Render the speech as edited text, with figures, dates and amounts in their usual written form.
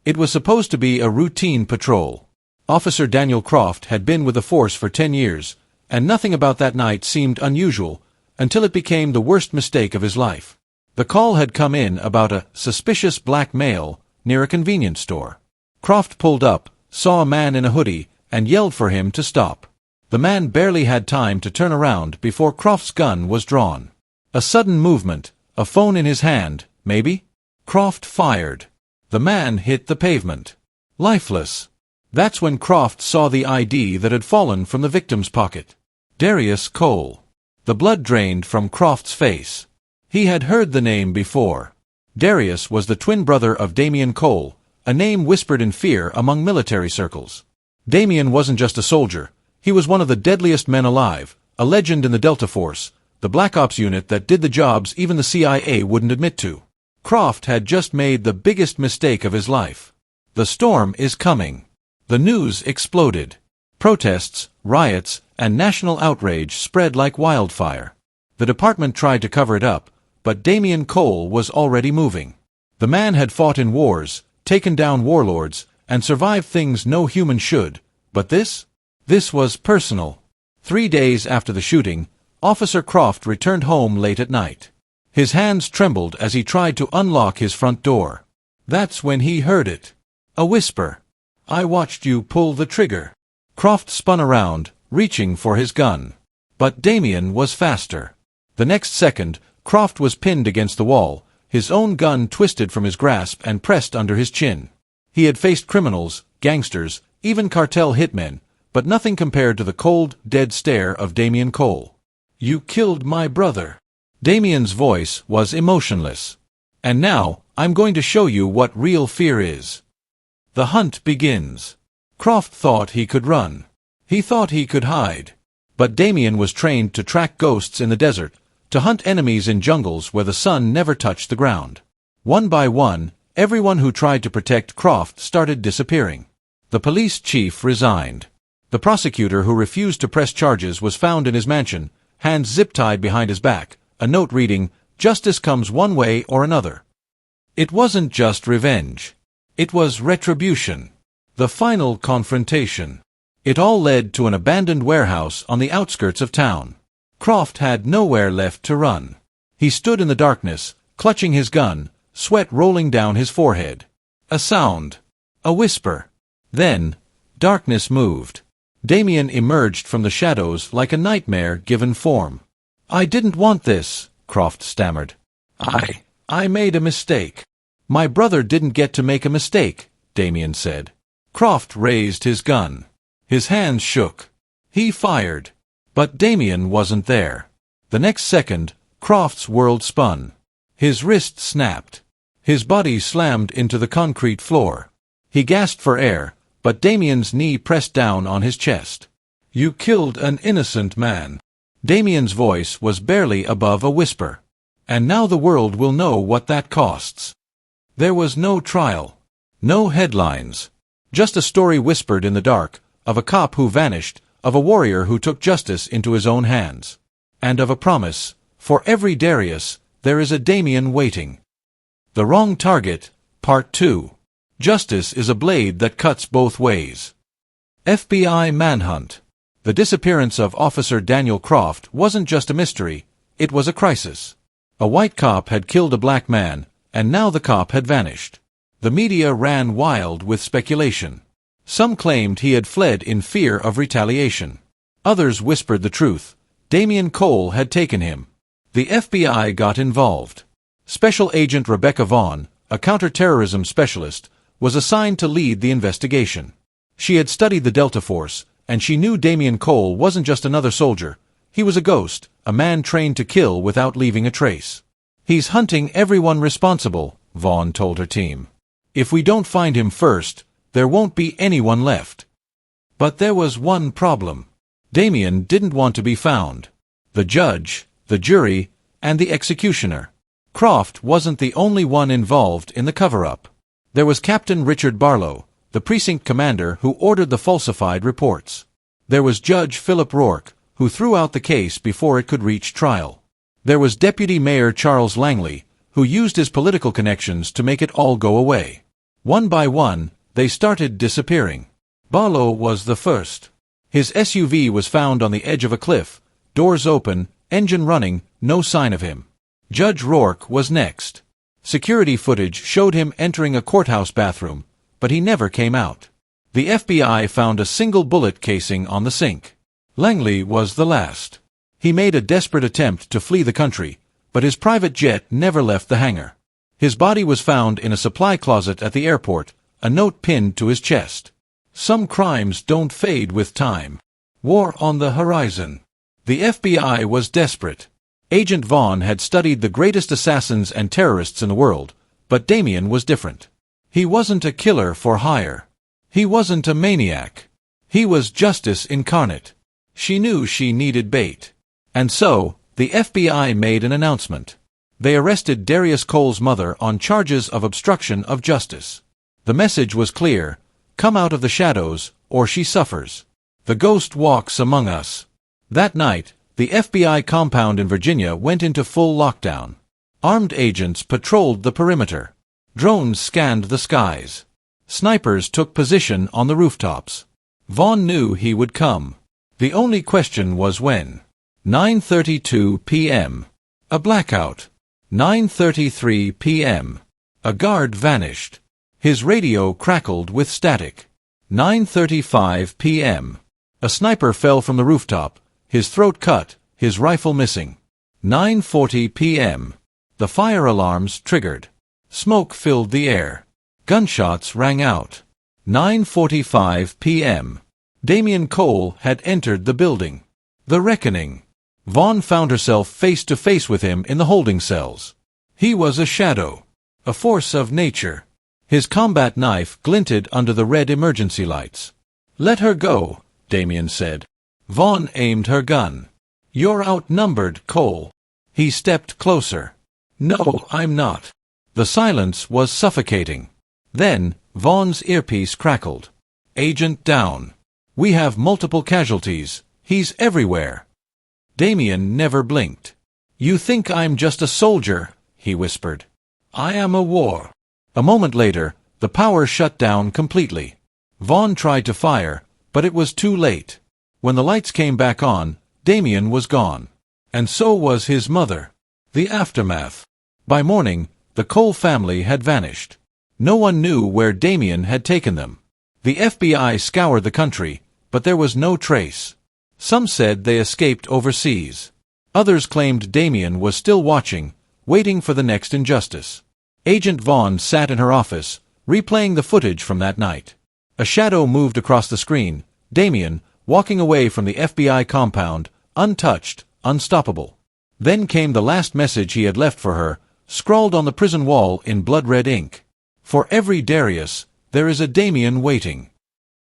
It was supposed to be a routine patrol. Officer Daniel Croft had been with the force for 10 years, and nothing about that night seemed unusual until it became the worst mistake of his life. The call had come in about a suspicious black male near a convenience store. Croft pulled up, saw a man in a hoodie, and yelled for him to stop. The man barely had time to turn around before Croft's gun was drawn. A sudden movement, a phone in his hand, maybe? Croft fired. The man hit the pavement. Lifeless. That's when Croft saw the ID that had fallen from the victim's pocket. Damien Cole. The blood drained from Croft's face. He had heard the name before. Darius was the twin brother of Damien Cole, a name whispered in fear among military circles. Damien wasn't just a soldier. He was one of the deadliest men alive, a legend in the Delta Force, the Black Ops unit that did the jobs even the CIA wouldn't admit to. Croft had just made the biggest mistake of his life. The storm is coming. The news exploded. Protests, riots, and national outrage spread like wildfire. The department tried to cover it up, but Damien Cole was already moving. The man had fought in wars, taken down warlords, and survived things no human should, but this was personal. 3 days after the shooting, Officer Croft returned home late at night. His hands trembled as he tried to unlock his front door. That's when he heard it. A whisper. "I watched you pull the trigger." Croft spun around, reaching for his gun. But Damien was faster. The next second, Croft was pinned against the wall, his own gun twisted from his grasp and pressed under his chin. He had faced criminals, gangsters, even cartel hitmen, but nothing compared to the cold, dead stare of Damien Cole. "You killed my brother." Damien's voice was emotionless. "And now, I'm going to show you what real fear is." The hunt begins. Croft thought he could run. He thought he could hide. But Damien was trained to track ghosts in the desert, to hunt enemies in jungles where the sun never touched the ground. One by one, everyone who tried to protect Croft started disappearing. The police chief resigned. The prosecutor who refused to press charges was found in his mansion, hands zip-tied behind his back, a note reading, "Justice comes one way or another." It wasn't just revenge. It was retribution. The final confrontation. It all led to an abandoned warehouse on the outskirts of town. Croft had nowhere left to run. He stood in the darkness, clutching his gun, sweat rolling down his forehead. A sound. A whisper. Then, darkness moved. Damien emerged from the shadows like a nightmare given form. "I didn't want this," Croft stammered. I made a mistake." "My brother didn't get to make a mistake," Damien said. Croft raised his gun. His hands shook. He fired. But Damien wasn't there. The next second, Croft's world spun. His wrist snapped. His body slammed into the concrete floor. He gasped for air, but Damien's knee pressed down on his chest. "You killed an innocent man." Damien's voice was barely above a whisper. "And now the world will know what that costs." There was no trial. No headlines. Just a story whispered in the dark, of a cop who vanished, of a warrior who took justice into his own hands. And of a promise, for every Darius, there is a Damien waiting. The Wrong Target, Part 2. Justice is a blade that cuts both ways. FBI manhunt. The disappearance of Officer Daniel Croft wasn't just a mystery, it was a crisis. A white cop had killed a black man, and now the cop had vanished. The media ran wild with speculation. Some claimed he had fled in fear of retaliation. Others whispered the truth. Damien Cole had taken him. The FBI got involved. Special Agent Rebecca Vaughn, a counterterrorism specialist, was assigned to lead the investigation. She had studied the Delta Force, and she knew Damien Cole wasn't just another soldier. He was a ghost, a man trained to kill without leaving a trace. "He's hunting everyone responsible," Vaughn told her team. "If we don't find him first, there won't be anyone left." But there was one problem. Damien didn't want to be found. The judge, the jury, and the executioner. Croft wasn't the only one involved in the cover-up. There was Captain Richard Barlow, the precinct commander who ordered the falsified reports. There was Judge Philip Rourke, who threw out the case before it could reach trial. There was Deputy Mayor Charles Langley, who used his political connections to make it all go away. One by one, they started disappearing. Barlow was the first. His SUV was found on the edge of a cliff, doors open, engine running, no sign of him. Judge Rourke was next. Security footage showed him entering a courthouse bathroom, but he never came out. The FBI found a single bullet casing on the sink. Langley was the last. He made a desperate attempt to flee the country, but his private jet never left the hangar. His body was found in a supply closet at the airport, a note pinned to his chest. Some crimes don't fade with time. War on the horizon. The FBI was desperate. Agent Vaughn had studied the greatest assassins and terrorists in the world, but Damien was different. He wasn't a killer for hire. He wasn't a maniac. He was justice incarnate. She knew she needed bait. And so, the FBI made an announcement. They arrested Darius Cole's mother on charges of obstruction of justice. The message was clear: come out of the shadows, or she suffers. The ghost walks among us. That night, the FBI compound in Virginia went into full lockdown. Armed agents patrolled the perimeter. Drones scanned the skies. Snipers took position on the rooftops. Vaughn knew he would come. The only question was when. 9:32 p.m. A blackout. 9:33 p.m. A guard vanished. His radio crackled with static. 9:35 p.m. A sniper fell from the rooftop, his throat cut, his rifle missing. 9:40 p.m. The fire alarms triggered. Smoke filled the air. Gunshots rang out. 9:45 p.m. Damien Cole had entered the building. The reckoning. Vaughn found herself face to face with him in the holding cells. He was a shadow, a force of nature. His combat knife glinted under the red emergency lights. "Let her go," Damien said. Vaughn aimed her gun. "You're outnumbered, Cole." He stepped closer. "No, I'm not." The silence was suffocating. Then, Vaughn's earpiece crackled. "Agent down. We have multiple casualties. He's everywhere." Damien never blinked. "You think I'm just a soldier," he whispered. "I am a war." A moment later, the power shut down completely. Vaughn tried to fire, but it was too late. When the lights came back on, Damien was gone. And so was his mother. The aftermath. By morning, the Cole family had vanished. No one knew where Damien had taken them. The FBI scoured the country, but there was no trace. Some said they escaped overseas. Others claimed Damien was still watching, waiting for the next injustice. Agent Vaughn sat in her office, replaying the footage from that night. A shadow moved across the screen, Damien, walking away from the FBI compound, untouched, unstoppable. Then came the last message he had left for her, scrawled on the prison wall in blood-red ink. "For every Darius, there is a Damien waiting."